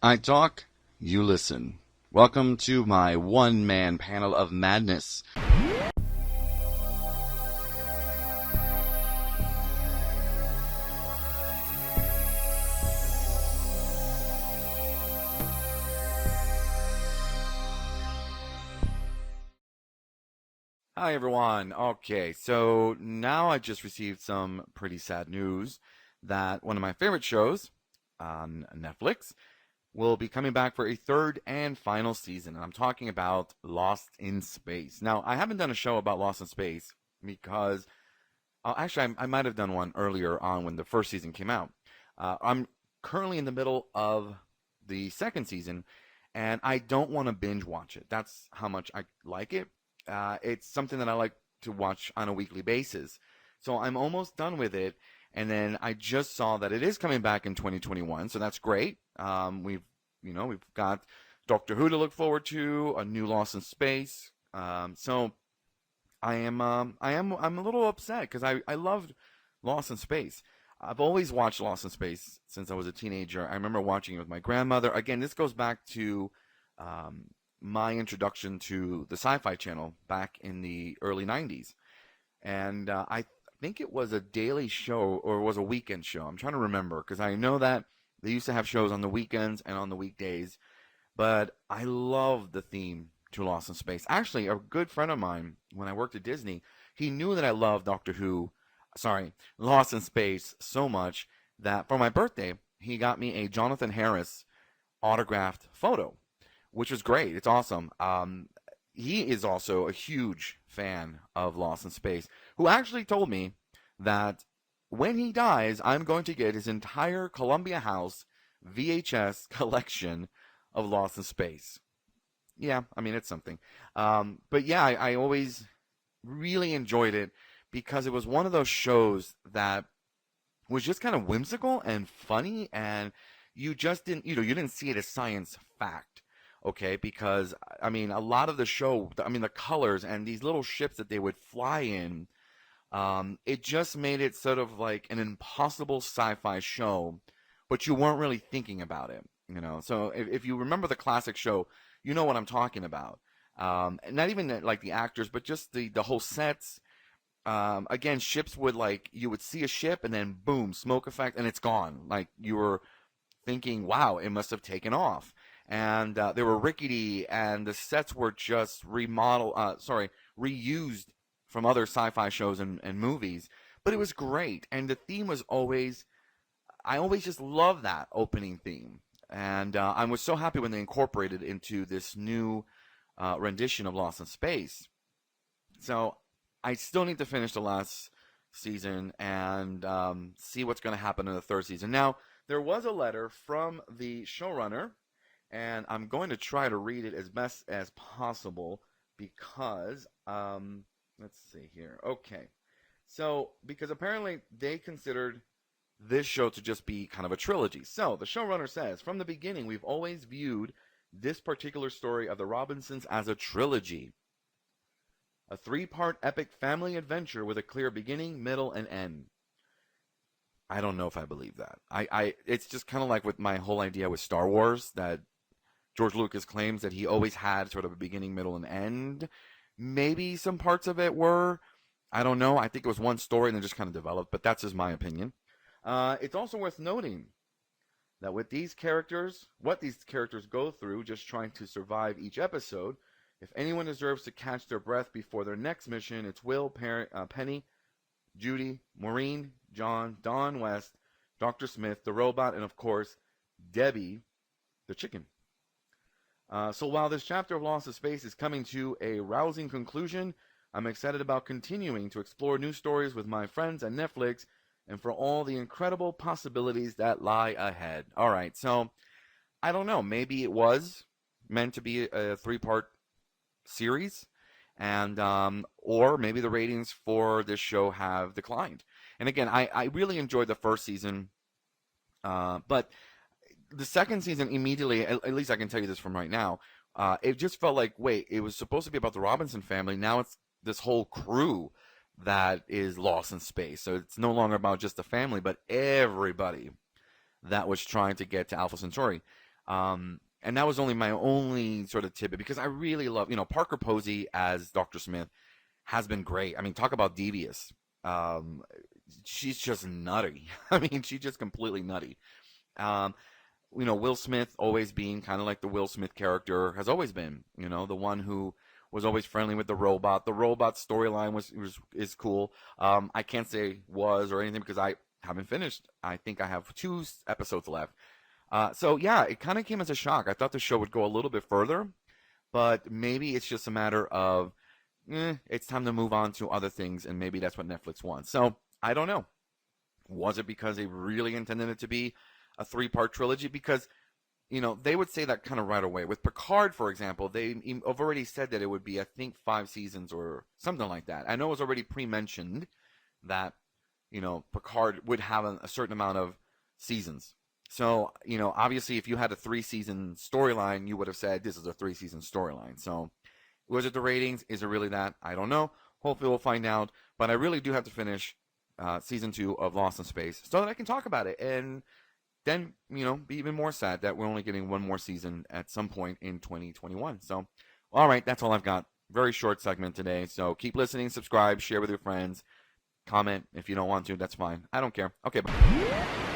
I talk, you listen. Welcome to my one-man panel of madness. Hi everyone. Okay, so now I just received some pretty sad news that one of my favorite shows on Netflix will be coming back for a third and final season. And I'm talking about Lost in Space. Now, I haven't done a show about Lost in Space because actually I might have done one earlier on when the first season came out. I'm currently in the middle of the second season, and I don't want to binge watch it. That's how much I like it. It's something that I like to watch on a weekly basis. So I'm almost done with it, and then I just saw that it is coming back in 2021, so that's great. We've got Doctor Who to look forward to, a new Lost in Space. So I'm a little upset because I loved Lost in Space. I've always watched Lost in Space since I was a teenager. I remember watching it with my grandmother. Again, this goes back to my introduction to the Sci-Fi channel back in the early 90s. And I think it was a daily show or it was a weekend show. I'm trying to remember because I know that they used to have shows on the weekends and on the weekdays. But I love the theme to Lost in Space. Actually, a good friend of mine, when I worked at Disney, he knew that I loved Lost in Space so much that for my birthday, he got me a Jonathan Harris autographed photo, which was great. It's awesome. He is also a huge fan of Lost in Space, who actually told me that when he dies, I'm going to get his entire Columbia House VHS collection of Lost in Space. Yeah, I mean, it's something. But yeah, I always really enjoyed it because it was one of those shows that was just kind of whimsical and funny, and you just didn't, you didn't see it as science fact. Okay, because I mean, a lot of the show, I mean, the colors and these little ships that they would fly in, it just made it sort of like an impossible sci-fi show, but you weren't really thinking about it. So if you remember the classic show, you know what I'm talking about. Not even like the actors, but just the whole sets. Again, ships would you would see a ship and then boom, smoke effect, and it's gone. Like you were thinking, wow, it must have taken off. And they were rickety, and the sets were just reused from other sci-fi shows and movies. But it was great, and the theme was I always just loved that opening theme. And I was so happy when they incorporated it into this new rendition of Lost in Space. So I still need to finish the last season and see what's going to happen in the third season. Now, there was a letter from the showrunner, and I'm going to try to read it as best as possible because, let's see here. Okay. So, because apparently they considered this show to just be kind of a trilogy. So, the showrunner says, from the beginning, we've always viewed this particular story of the Robinsons as a trilogy. A 3-part epic family adventure with a clear beginning, middle, and end. I don't know if I believe that. It's just kind of like with my whole idea with Star Wars, that George Lucas claims that he always had sort of a beginning, middle, and end. Maybe some parts of it were. I don't know. I think it was one story and then just kind of developed, but that's just my opinion. It's also worth noting that with these characters, what these characters go through just trying to survive each episode, if anyone deserves to catch their breath before their next mission, it's Will, Penny, Judy, Maureen, John, Don West, Dr. Smith, the robot, and of course, Debbie, the chicken. So while this chapter of Lost in Space is coming to a rousing conclusion, I'm excited about continuing to explore new stories with my friends at Netflix and for all the incredible possibilities that lie ahead. All right, so I don't know. Maybe it was meant to be a 3-part series, and or maybe the ratings for this show have declined. And again, I really enjoyed the first season, but the second season immediately, at least I can tell you this from right now, it just felt like, wait, it was supposed to be about the Robinson family. Now it's this whole crew that is lost in space. So it's no longer about just the family, but everybody that was trying to get to Alpha Centauri. And that was only my only sort of tidbit because I really love, Parker Posey as Dr. Smith has been great. I mean, talk about devious. Um, she's just nutty. I mean, she's just completely nutty. Um, Will Smith always being kind of like the Will Smith character has always been, the one who was always friendly with the robot. The robot storyline is cool. I can't say was or anything because I haven't finished. I think I have two episodes left. So yeah, it kind of came as a shock. I thought the show would go a little bit further, but maybe it's just a matter of it's time to move on to other things, and maybe that's what Netflix wants. So I don't know. Was it because they really intended it to be a three-part trilogy? Because they would say that kind of right away. With Picard, for example, they have already said that it would be, I think, 5 seasons or something like that. I know it was already pre-mentioned that, Picard would have a certain amount of seasons. So, obviously, if you had a 3-season storyline, you would have said this is a 3-season storyline. So, was it the ratings? Is it really that? I don't know. Hopefully, we'll find out. But I really do have to finish season 2 of Lost in Space so that I can talk about it. And then, be even more sad that we're only getting one more season at some point in 2021. So, all right, that's all I've got. Very short segment today. So keep listening, subscribe, share with your friends, comment if you don't want to. That's fine. I don't care. Okay, bye.